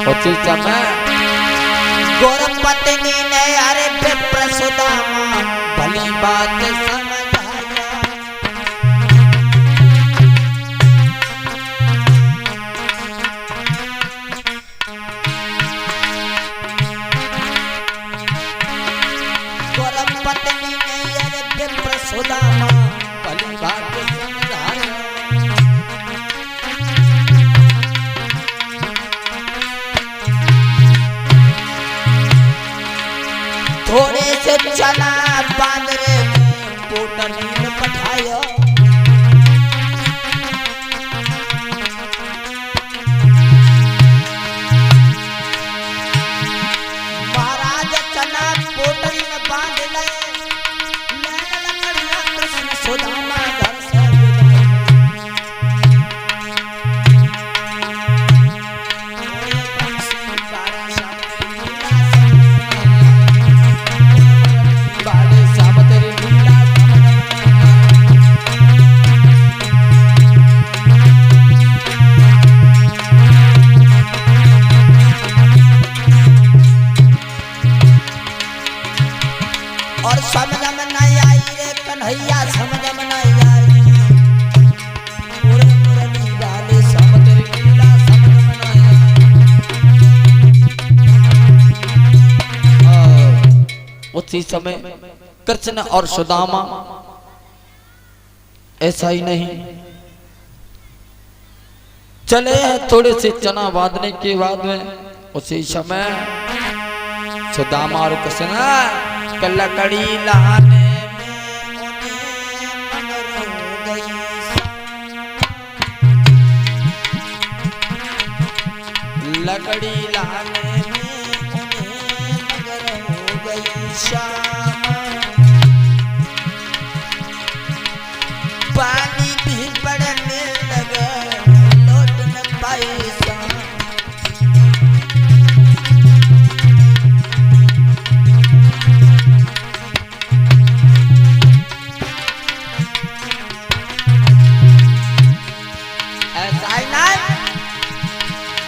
उसी समय गौर पत्नी ने अरे विप्र सुदामा भली बात समझाया। गौर पत्नी ने अरे विप्र सुदामा भली बात समझाया। थोड़े से चना बांदरे में पोटली में पठाया। महाराज चना पोटली में बांध ले, लकड़ियां कृष्ण सुदामा घर से विदाई। और समझ में नहीं आई रे कन्हैया, समझ में नहीं आई। मुरली वाले समझ लीला समझ में नहीं आई। उसी समय कृष्ण और सुदामा ऐसा ही नहीं चले हैं। थोड़े से चना बांधने के बाद में उसी समय सुदामा और कृष्ण लकड़ी लाने में उन्हें मगर हो गई। लकड़ी लाने में उन्हें मगर हो गई शाम। पानी भी पड़ने लगा, लौट न पाई शाम।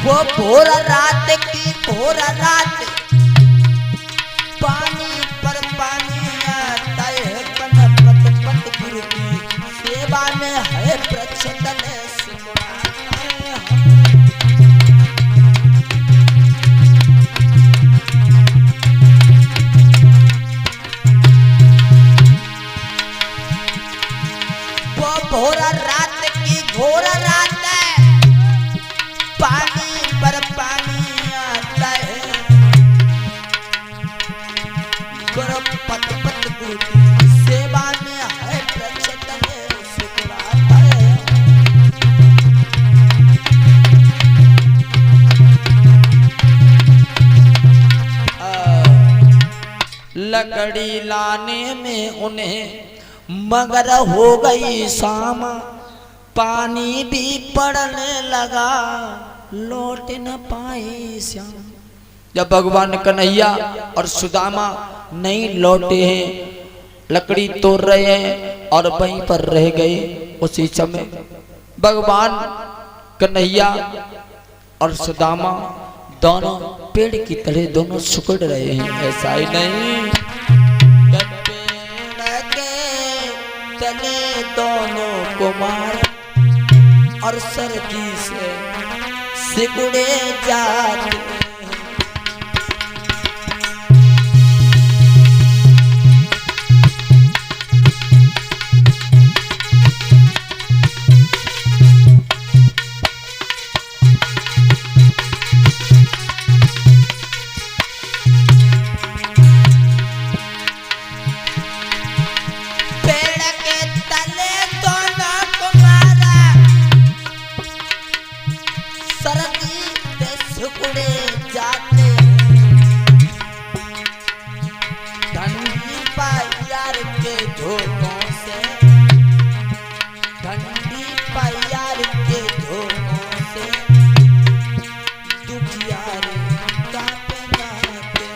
वो भोर रात की भोर रात पानी पर पानी आता है। पन पत पत गुरु की सेवा में है प्रचंड वो भोर रात की घोर रात पानी पर पानी आता है। गुरु पत पत गुरु की सेवा में है प्रचंड सुखराता है। लकड़ी लाने में उन्हें मगर हो गई शाम। पानी भी पड़ने लगा, लौट न पाए श्याम। जब भगवान कन्हैया और सुदामा नहीं लौटे हैं, लकड़ी तोड़ रहे हैं और वहीं पर रह गए। उसी समय भगवान कन्हैया और सुदामा दोनों पेड़ की तरह दोनों सुकड़ रहे हैं। ऐसा ही नहीं, पेड़ के तले दोनों कुमार और सर्दी से सिकुड़े जाते। पेड़ के तले दोनों कुमार सर्दी से सिकुड़े जाते। ठंडी प्यार के झोंकों से, ठंडी प्यार के झोंकों से दुखियारे कांपे जाते।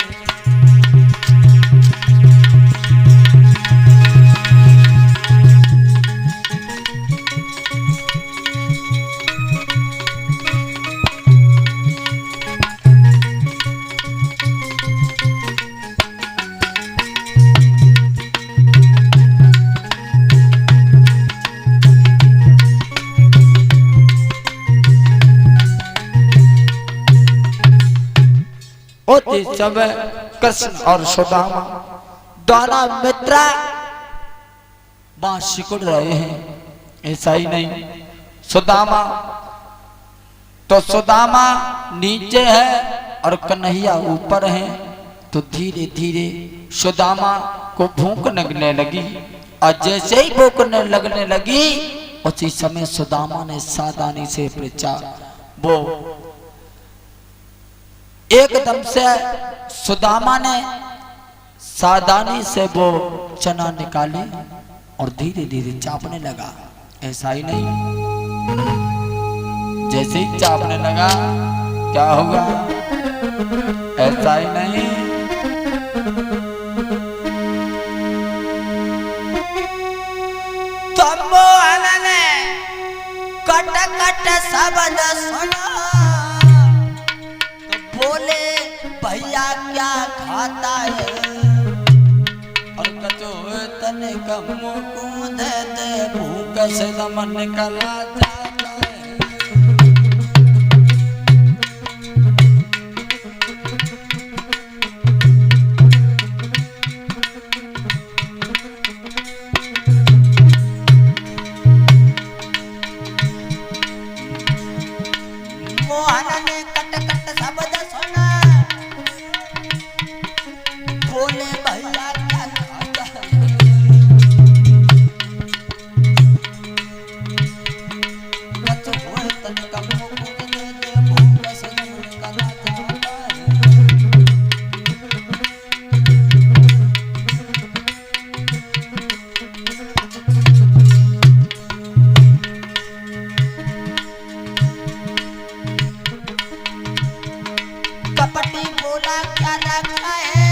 उसी समय कृष्ण और सुदामा दोनों मित्र बांस सिकुड़ रहे हैं। ऐसा ही नहीं, सुदामा तो सुदामा नीचे है और कन्हैया ऊपर है। तो धीरे धीरे सुदामा को भूख लगने लगी और जैसे ही भूख लगने लगी उसी समय सुदामा ने सावधानी से पूछा। वो एकदम से सुदामा ने सावधानी से वो चना निकाली और धीरे धीरे चापने लगा। ऐसा ही नहीं, जैसे ही चापने लगा क्या होगा? ऐसा ही नहीं, कट कट शब्द सुना तो बोले भैया क्या खाता है, और कचो तने कम को दे दे भूख से दमन निकला जाता है। कपटी बोला क्या रखा है,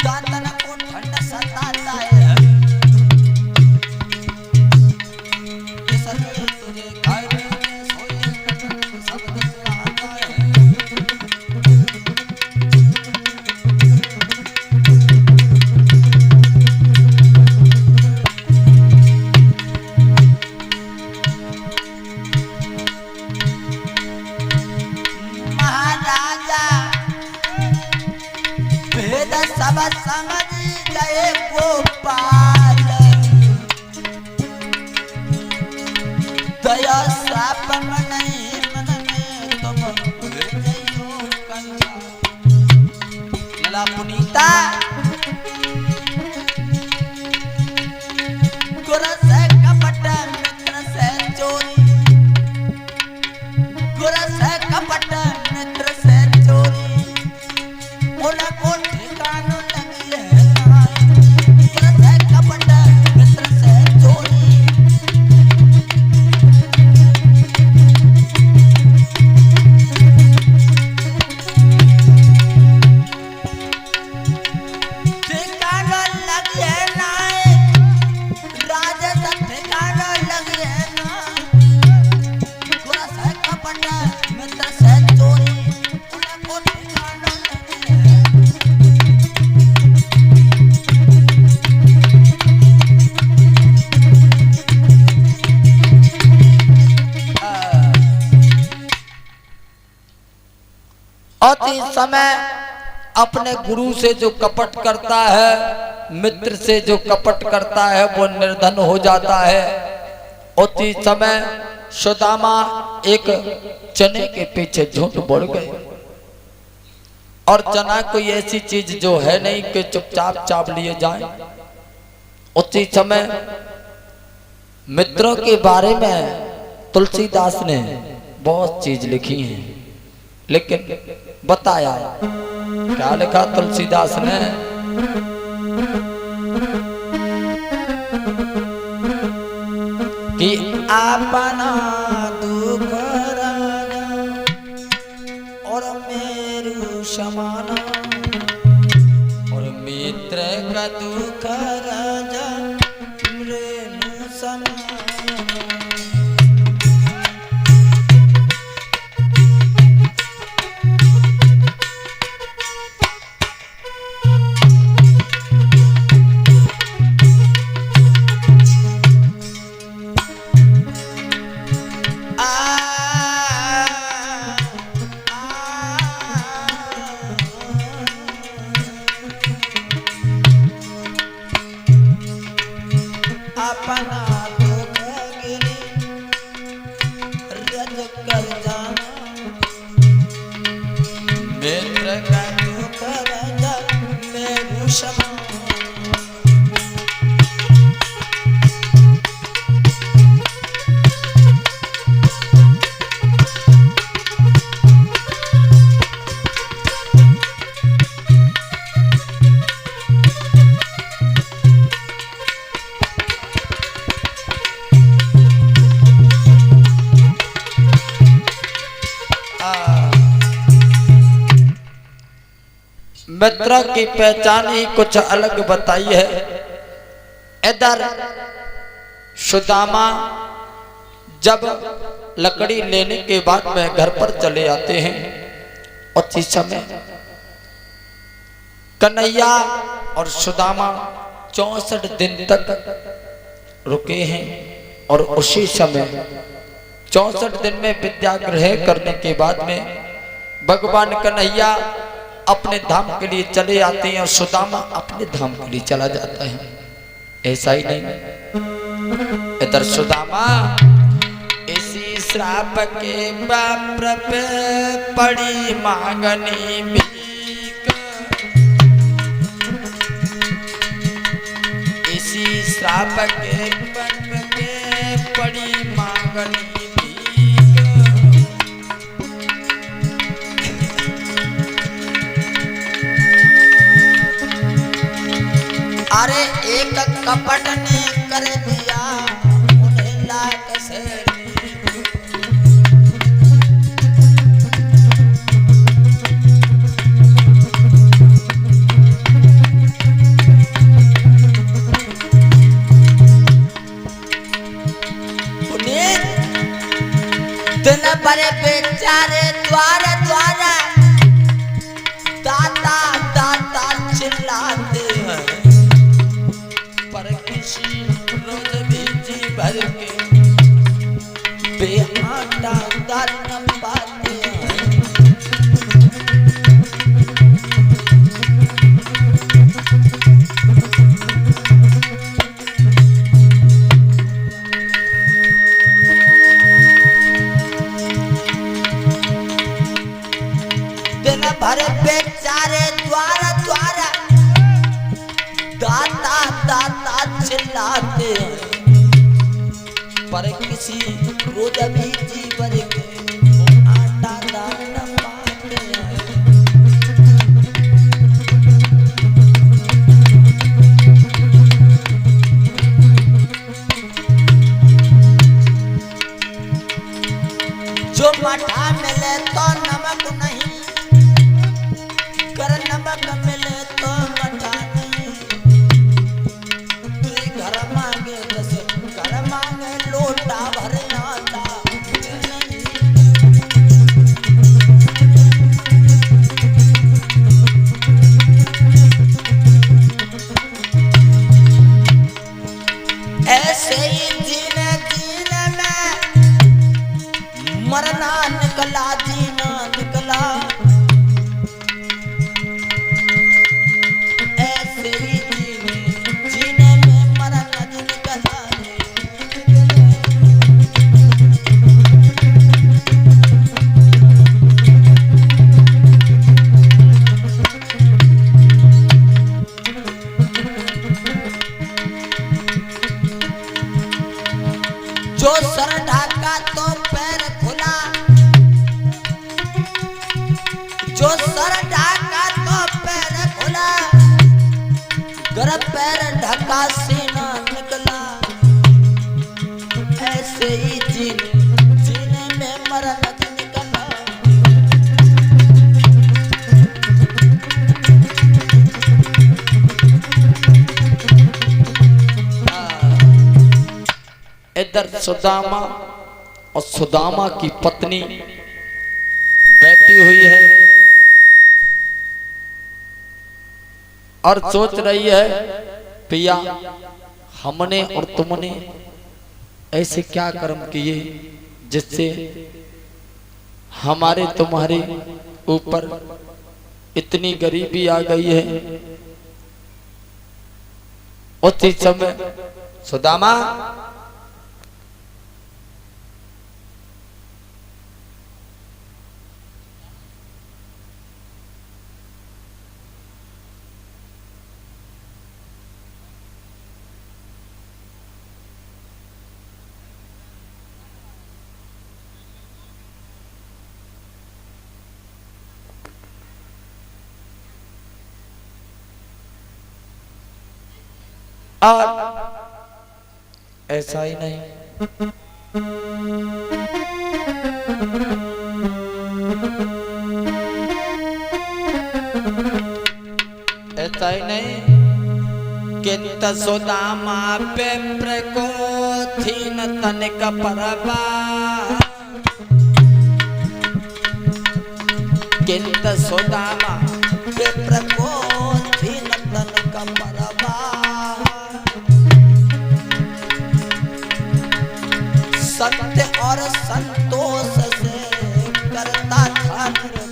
दातन को ठंड सताता है, इसलिए तुझे घर में सोए शब्द सुनाता है। सब समझ गए गोपाल, दया साप मन में तुम लला पुनीता गुर से कपट मित्र से चोरी, गुर से कपट मित्र से चोरी, उनको ठिकाना लगी है गुर से कपट मित्र से चोरी। ठिकाना लगी है नाय राज ठिकाना लगी है ना, गुर से कपट मित्र से चोरी, उनको ठिकाना लगी है। अति समय अपने गुरु से जो कपट करता है, मित्र से जो कपट करता है वो निर्धन हो जाता है। अति समय सुदामा एक चने के पीछे झूठ बोल गए और चना कोई ऐसी चीज जो है नहीं कि चुपचाप चाप लिए जाए। उसी समय मित्रों के बारे में तुलसीदास ने बहुत चीज लिखी है, लेकिन बताया क्या लिखा तुलसीदास ने? कि अपना दुख राजा और मेरू समाना, और मित्र का दुख राजा मेरू समाना। जाना मित्र का दुख राजा मैं क्षमा मित्र की पहचान ही कुछ अलग बताई है। इधर सुदामा जब लकड़ी लेने के बाद में घर पर चले आते हैं, उसी समय कन्हैया और सुदामा 64 दिन तक रुके हैं और उसी समय 64 दिन में विद्याग्रह करने के बाद में भगवान कन्हैया अपने धाम के लिए चले आते हैं और सुदामा अपने धाम के लिए चला जाता है। ऐसा ही नहीं, इधर सुदामा इसी श्राप के बाप पे पड़ी मांगनी भीख, इसी श्राप के बाप पे पड़ी मांगनी अरे एक कपट ने कर दिया उन्हें लाख से उन्हें दिन भर बेचारे द्वार द्वार दाता दाता चिल्लाते हैं, पर किसी रोज भी जी भर के बेहाटा दर न पाते हैं। दिन भर बेचारे द्वार द्वार दाता दाता चिल्लाते हैं, पर किसी रोज भी जीवन के आटा दान न पाते हैं। जो मठा मिले तो नमक नहीं, कर नमक मिले तो मठा नहीं, घर मांगे 10 घर मांगे लोटा भर आता नहीं। ऐसे ही जीने जीने में मरना निकला जीना निकला, ऐसे ही जीने में मरना निकला। जो सर ढाका तो पैर खुला, जो सर ढाका तो पैर खुला, गर पैर ढका सीना निकला। ऐसे ही जीने में मरन निकला। इधर सुदामा और सुदामा की पत्नी बैठी हुई है और सोच रही है, पिया हमने और तुमने ऐसे क्या कर्म किए जिससे हमारे तुम्हारे ऊपर इतनी गरीबी आ गई है। उसी समय सुदामा और ऐसा ही नहीं, ऐसा ही नहीं, किंत सुदामा विप्र को थी न तनिक परवाह, किंत सुदामा विप्र को थी न तनिक परवाह, सत्य और संतोष से करता था निर्वाह।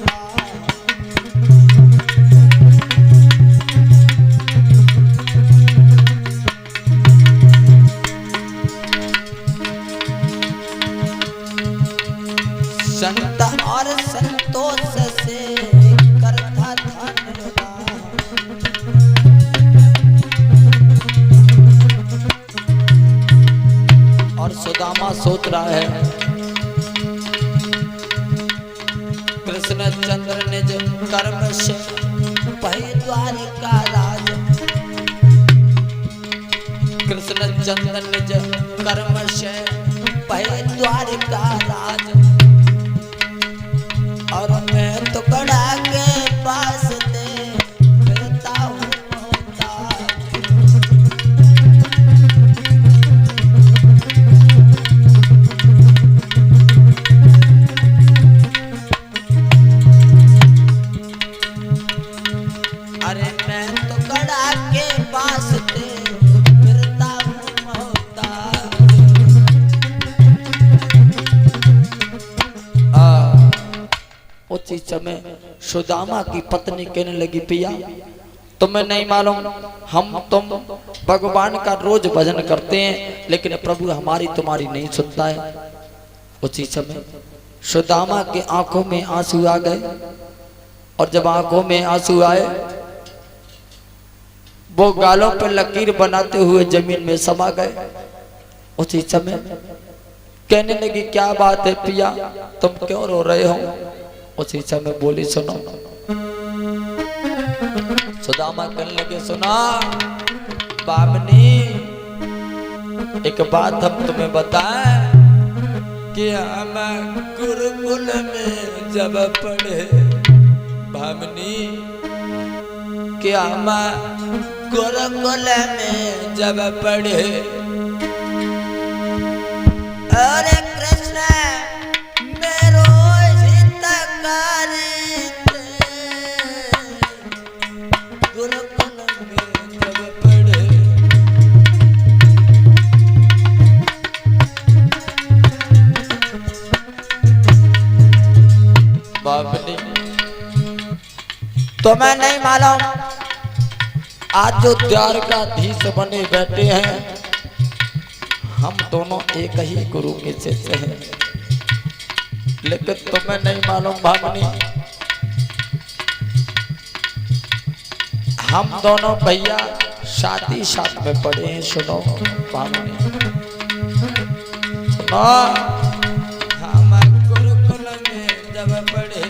संत और संतोष से करता था निर्वाह। और सुदामा सोच रहा है, कृष्ण चंद्र निज कर्म से पहि द्वारिका राज, कृष्ण चंद्र निज कर्म से पहि द्वारिका राज, और मैं तो कड़ा के पास ते फिरता हूँ मोहताज। अरे मैं तो कड़ा के पास ते फिरता हूँ मोहताज। उसी समय सुदामा की पत्नी कहने लगी, पिया तुम्हें नहीं मालूम, हम तुम भगवान का रोज भजन करते हैं, लेकिन प्रभु हमारी तुम्हारी नहीं सुनता है। उसी समय सुदामा की आंखों में आंसू आ गए, और जब आंखों में आंसू आए, वो गालों पर लकीर बनाते हुए जमीन में समा गए। उसी समय कहने लगी, क्या बात है पिया, तुम क्यों रो रहे हो? उसी समय बोली, सुनो। सुदामा कहने लगे, सुना बामनी, एक बात हम तुम्हें बताएं कि हम गुरुकुल में जब पढ़े, बामनी, कि हम गुरुकुल में जब पढ़े, अरे कृष्ण मेरो हितकारी थे, गुरुकुल में जब पढ़े, बाबली तुम्हें नहीं मालूम, आज जो द्वारकाधीश बने बैठे हैं, हम दोनों एक ही गुरु के शिष्य हैं। लेकिन तुम्हें नहीं मालूम भामनी, हम दोनों भैया शादी साथ में पढ़े हैं। सुनो भामनी, सुनो, हम गुरुकुल में जब पढ़े,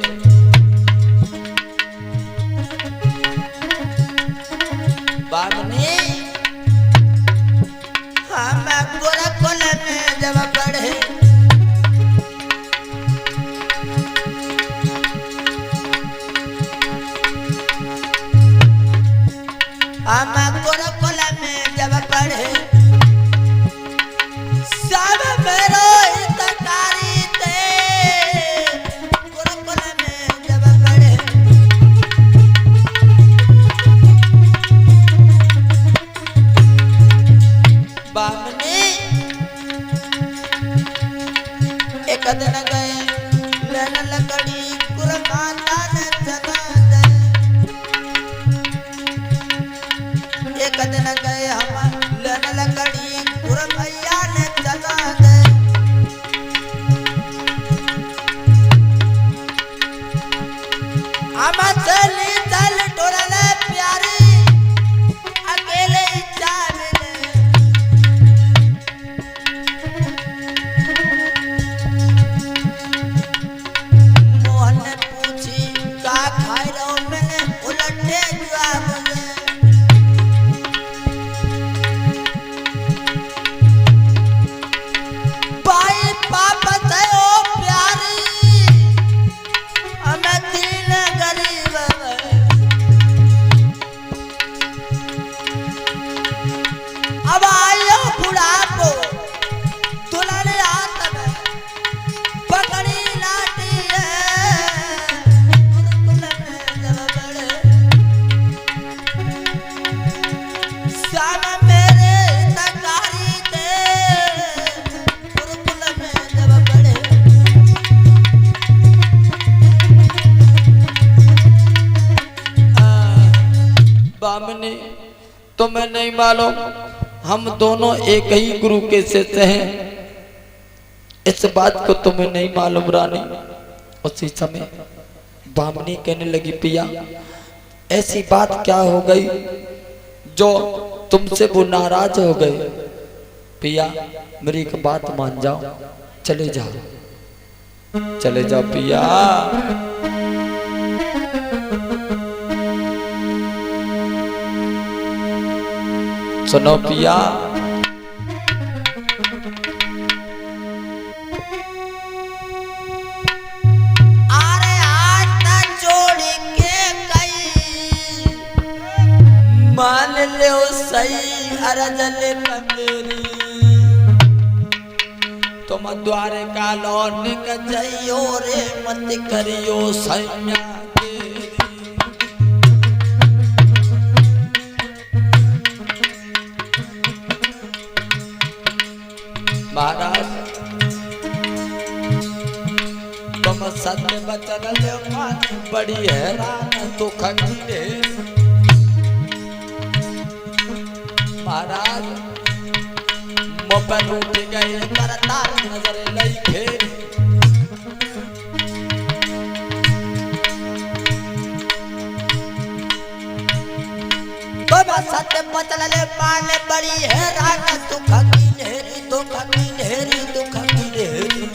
बामनी, हम गुरुकुल में जब पढ़े, हम गुरुकुल में जब पढ़े, सब मेरो हितकारी थे, गुरुकुल में जब पढ़े, बामनी, एक दिन गए लेन लकड़ी गुरमाता ने जगा दे, एक दिन गए हम लेन लकड़ी गुरमैया ने जगा दे, हम चली चल टोरले प्यारी, अकेले ही जा मिले, मोहन ने पूछी का खाई रहो, मैंने उलटे जवाब दे, बामनी तुम्हें नहीं मालूम हम दोनों एक ही गुरु के शिष्य हैं, इस बात को तुम्हें नहीं मालूम रानी। उसी समय बामनी कहने लगी पिया ऐसी बात क्या हो गई जो तुमसे वो नाराज हो गए। पिया मेरी एक बात मान जाओ, चले जाओ चले जाओ पिया। सुनो पिया अरे हाथ जोड़ के कई मान लो सही अरज ले मेरी तुम द्वारे का लौट के जइयो रे मत करियो सैया महाराज तुम सत्य बचन ले मान बड़ी हैरान तो खंडे। महाराज मोपन उठ गए करतार नजर लइखे। तुम सत्य बचन ले मान बड़ी हैरान दुख की ढेरी दुख की ढेरी दुख की ढेरी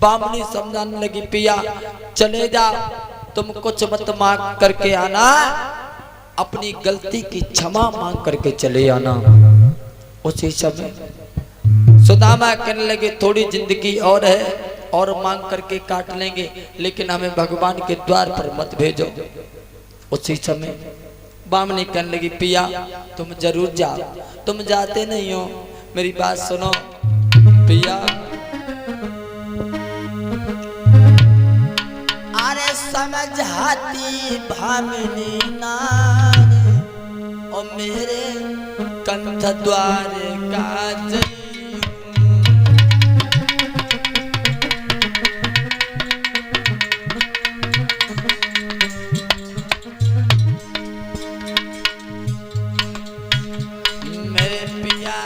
बामनी समझाने लगी पिया चले जाओ तुम कुछ मत मांग करके आना, अपनी गलती की क्षमा मांग करके चले आना। उसी समय सुदामा कहने लगे थोड़ी जिंदगी और है और मांग करके काट लेंगे, लेकिन हमें भगवान के द्वार पर मत भेजो। उसी समय बामनी कहने लगी पिया तुम जरूर जाओ, तुम जाते नहीं हो, मेरी बात सुनो पिया। अरे समझाती भामिनी नारी और मेरे कंठ द्वार का जई मेरे पिया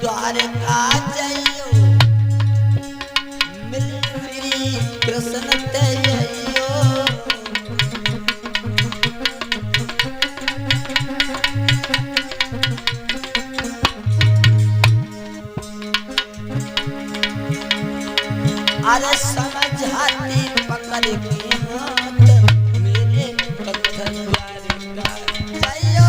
द्वार का जइयो मिल श्री कृष्ण तेजइयो अरे समझाती पकड़ के हाथ मेरे कंठ द्वार का जइयो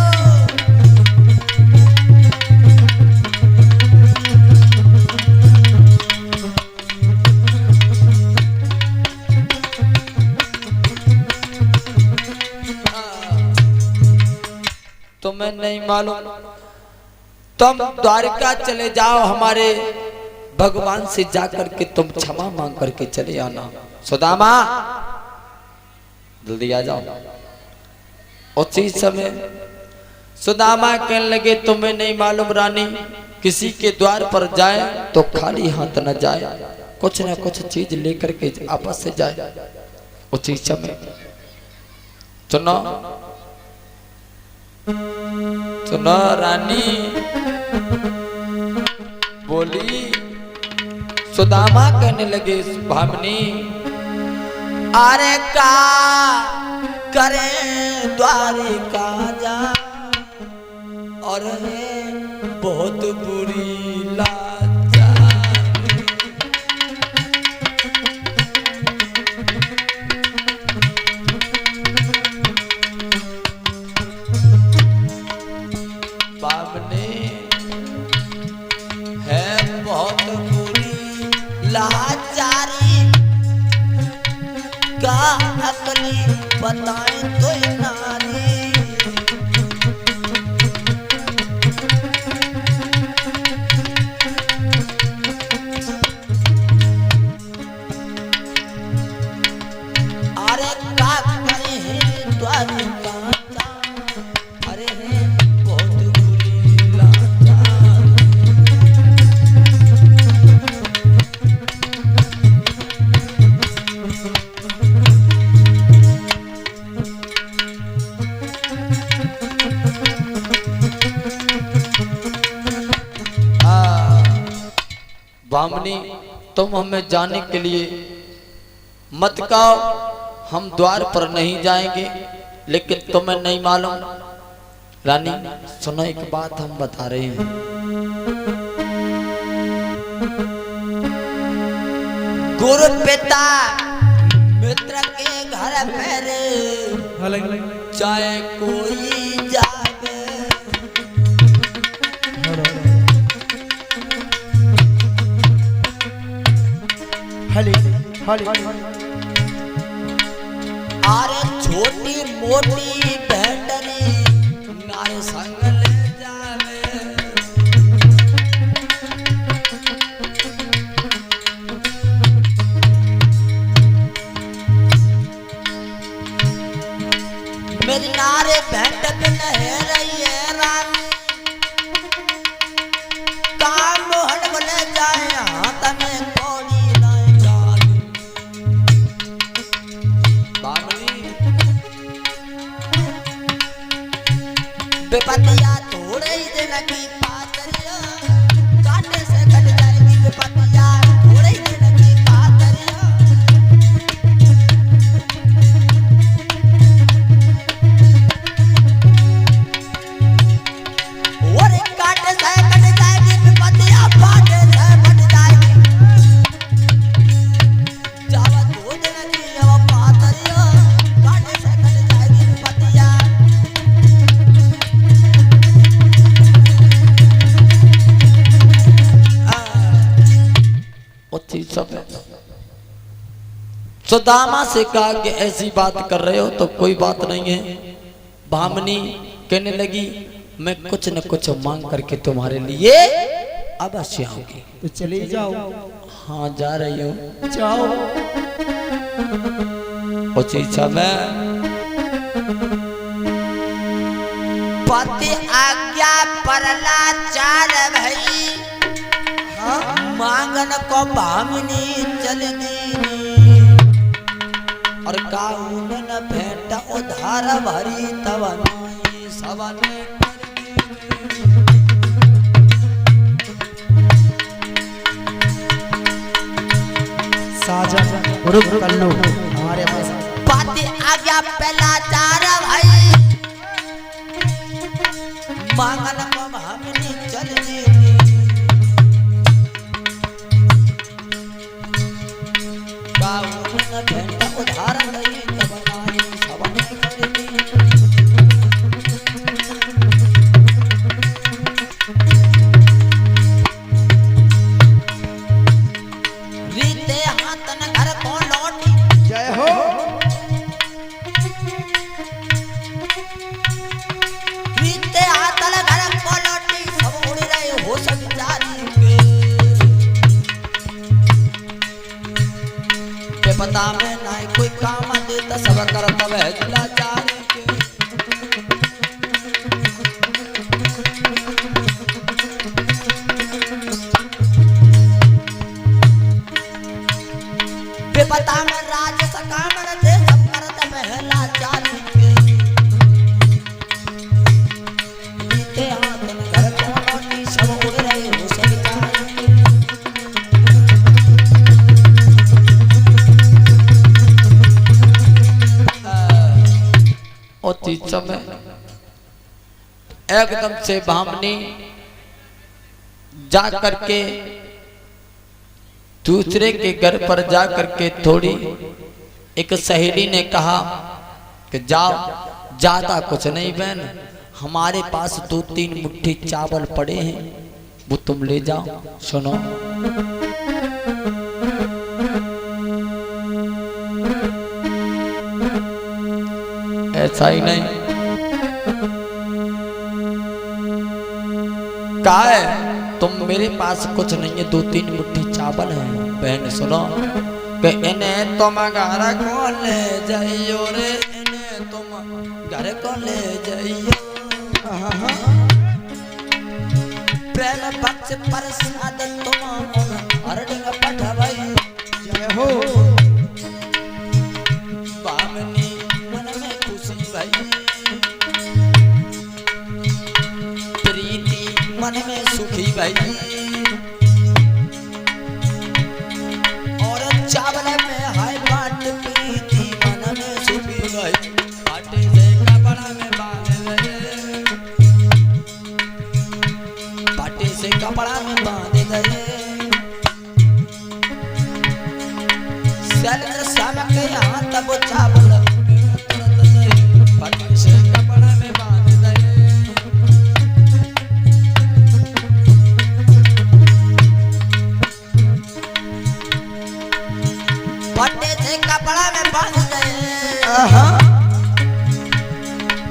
तुम्हें नहीं मालूम, तुम द्वारका चले जाओ, हमारे भगवान से जाकर के तुम क्षमा मांग करके चले आना। सुदामा जल्दी आ जाओ। उसी समय सुदामा कहने लगे तुम्हें नहीं मालूम रानी, किसी के द्वार पर जाए तो खाली हाथ न जाए, कुछ न कुछ चीज लेकर के आपस से जाए। उसी समय सुनो सुनो रानी बोली। सुदामा कहने लगे भामिनी अरे का करे द्वारिका जा और बहुत बुरी लाचार बामनी है बहुत बुरी लाचारी का अकली बताए तो नारी। अरे का करे हैं द्वारी कांता, अरे हैं बहुत बुरी लाचा। बामनी तुम हमें जाने के लिए मत कहो, हम द्वार पर नहीं जाएंगे, लेकिन तुम्हें नहीं मालूम। रानी सुनो एक बात हम बता रहे हैं। गुरु पिता मित्र के घर पर चाहे कोई जावे, अरे छोटी मोटी भेंडनी नारे संग ले जावे। मेरी नारे भेंट बिन है रही है रानी, काम मोहन बोले जाए हाथ में कौड़ी लाए जानी। बेपतिया थोड़े ही दिन की पातरिया, काटे से कट जाएगी बेपतिया थोड़े ही दिन की पातरिया। और काटे से कट जाएगी बेपतिया, फाटे से फट जाएगी। जावा दो दिन की वो पातरिया, काटे से कट जाएगी बेपतिया। सुदामा से कहा कि ऐसी बात कर रहे हो तो कोई बात नहीं है। भामनी कहने लगी मैं कुछ न कुछ मांग करके तुम्हारे लिए अवश्य आऊंगी। तो चले जाओ। हाँ जा रही हूँ। जाओ। उसी समय पति आज्ञा परला चार भई, मांगन को भामिनी चल दी। और काउन न भेंट उधार भरी तब नाई सवन साजन रुक कर लो हमारे पास। पति आज्ञा पहला चार भई, मांगन को भामिनी चल दी। भेंट उधार नहीं तब नाई सवन कर दी। रीते हाथन घर को लौटी। जय हो। रीते हाथन घर को लौटी, सब उड़ रहे हो सब जारी के। पता में ना कोई काम देता सब करता वह जिला चारे के। बेपता में राज सकाम दे सब करता महला चारी के। बीते हाथ में घर को लौटी, सब उड़ रहे हो सब जारी के। उसी समय एकदम से भामनी जा करके दूसरे के घर पर जा करके थोड़ी एक सहेली ने कहा कि जाओ, ज्यादा कुछ नहीं बहन, हमारे पास 2-3 मुट्ठी चावल पड़े हैं, वो तुम ले जाओ। सुनो ऐसा ही नहीं। क्या है तुम मेरे पास कुछ नहीं है, 2-3 मुट्ठी चावल है। बहन सुनो कि इन्हें तुम घर को ले जाइयो रे, इन्हें तुम घर को ले जाइयो। प्रेम पक्ष प्रसाद तुम हरडिंग पठवाई। जय हो। बामनी मन में खुशी भई, प्रीति मन में सुखी भई, और चावल में हाय बाट प्रीति मन में सुखी भई। पाटे से कपड़ा में बांध गए, पाटे से कपड़ा में बांध गए। शैलेंद्र श्याम के यहाँ तब चावल पाटे से कपड़ा में बांध गए। पट्टे से कपड़ा में बांध गए,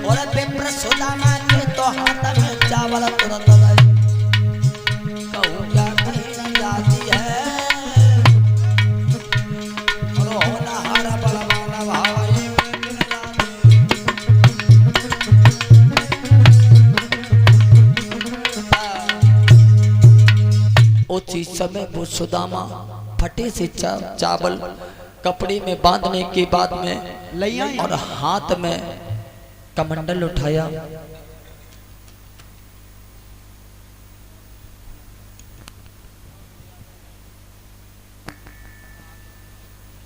और विप्र सुदामा के तो हाथ में चावल तुरंत गए। कहूँ क्या कहीं जाती है, और होना हारा बलवाना भाई उसी समय वो सुदामा फटे से चावल कपड़े में बांधने के बाद में लैया और हाथ में कमंडल उठाया।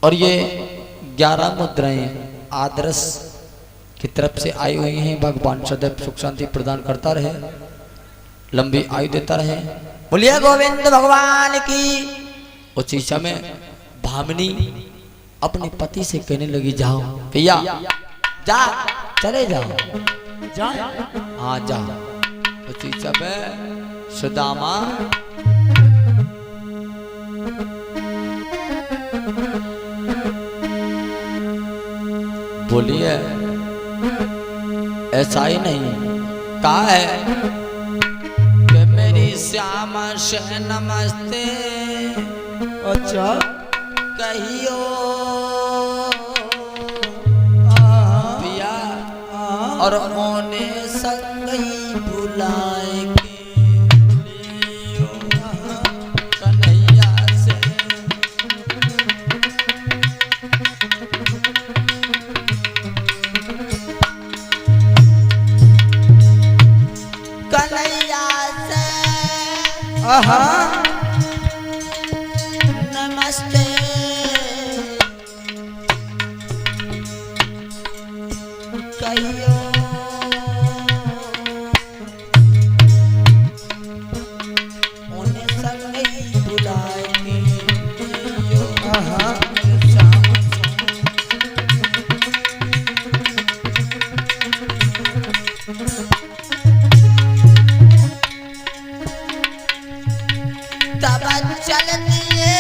और ये 11 मुद्राएं आदर्श की तरफ से आई हुई हैं। भगवान सदैव सुख शांति प्रदान करता रहे, लंबी आयु देता रहे। बोलिए गोविंद भगवान की। उसी समय भामिनी अपने पति से कहने लगी, जाओ भैया जा चले जाओ। जा। हाँ जा। उसी समय सुदामा बोलिए ऐसा ही नहीं, कहा है कि मेरी श्यामा से नमस्ते अच्छा। कहियो पिया, और ओने संग ही बुलाए के लियो कन्हैया से। कन्हैया से नमस्ते कहियो। उन्हें संग ही बुलाए के लियो श्याम तब चल दिए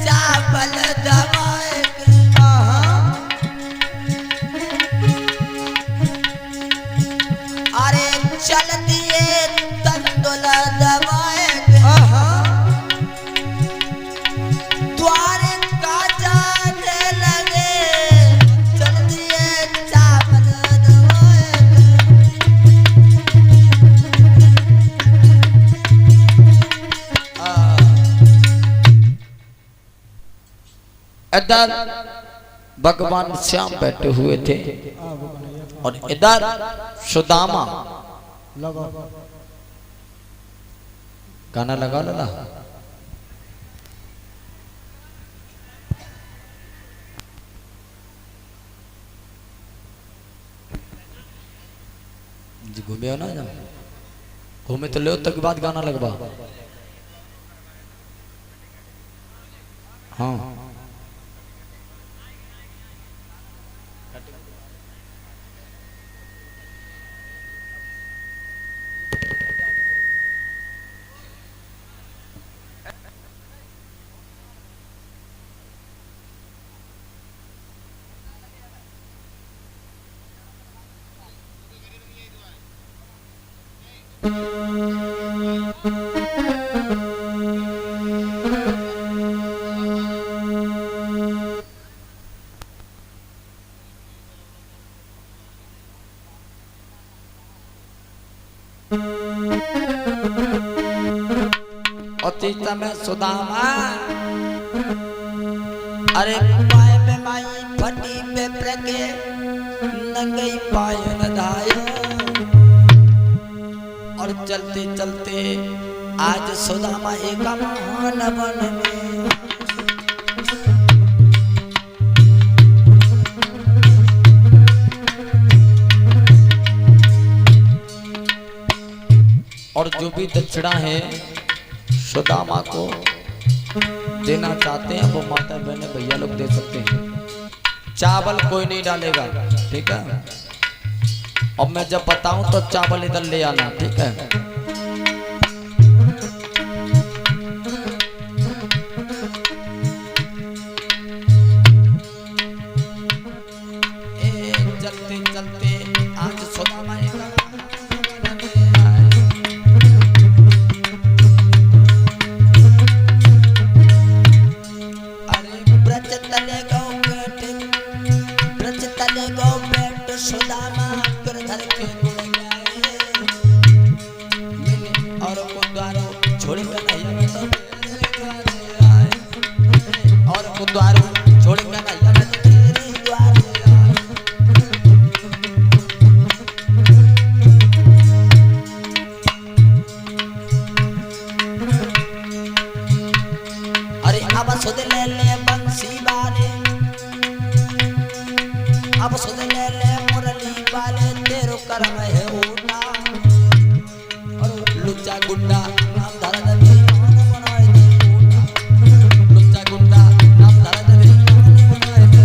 चावल दवाए के। अरे चल दिए तंदुल दवाए के। द्वारे का जाने लगे, चल दिए चावल दवाए के। इधर भगवान श्याम बैठे हुए थे और इधर सुदामा। लगा। गाना लगा ला। जी घूमे हो ना, जा घूमे तो ले तक बाद गाना लगवा। हाँ अतीत में सुदामा अरे पाए पे माई फटी पे प्रके नंगई पाए नदायो। और चलते चलते आज सुदामा एक महान वन में और जो भी दक्षिणा है सुदामा को देना चाहते हैं वो माता बहने भैया लोग दे सकते हैं। चावल कोई नहीं डालेगा, ठीक है। अब मैं जब बताऊं तो चावल इधर ले आना, ठीक है। चलते चलते आज सुदामा सुदामा कर धर के गुड़ गाए और को द्वारो छोड़ कर नहीं तो तेरे आए और को द्वारो छोड़ कर नहीं तो तेरे द्वार आए। अरे अब सुध ले बंसी बारे, अब सुध ले मुरली वाले तेरो कर्म है ओटा। और लुच्चा गुड्डा नाम धरा दे बनाए दे ओटा, लुच्चा गुड्डा नाम धरा दे बनाए दे।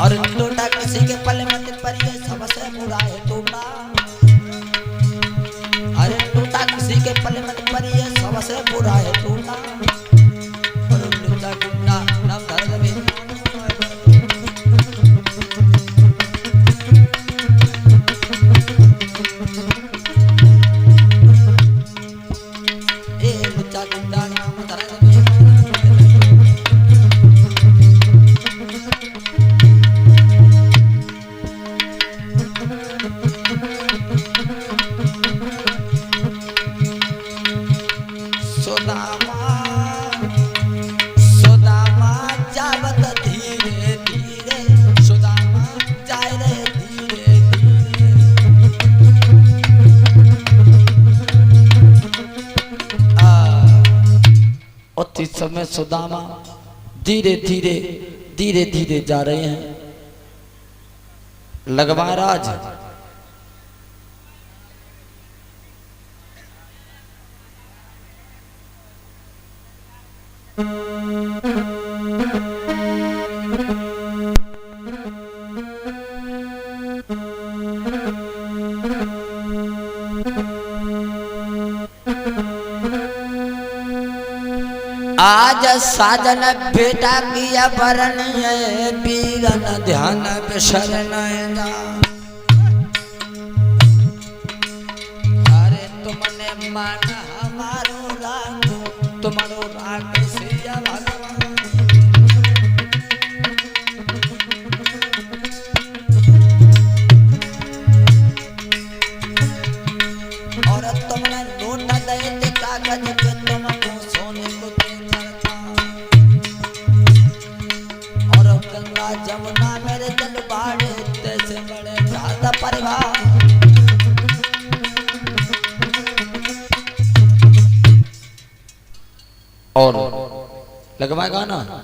और टूटा किसी के पल मत परिए सबसे बुरा है टूटा। अरे टूटा किसी के पल मत परिए सबसे बुरा है टूटा। और लुच्चा गुड्डा नाम धरा दे लुच्चा गुड्डा नाम धरा दे। सुदामा जावत धीरे धीरे, सुदामा जाए रहे धीरे उसी समय सुदामा धीरे धीरे धीरे धीरे जा रहे हैं। लगवा राज आज साजन बेटा किया वरण है वीरन ध्यान शरण जा। अरे तुमने माना हमारो राग, तुम्हारो राग से या भगवान। और तुमने नोट दे दे कागज के तुमको सोने को गंगा जमुना मेरे जल बाड़े तैसे बड़े ज्यादा परिवार। और लगवाएगा ना।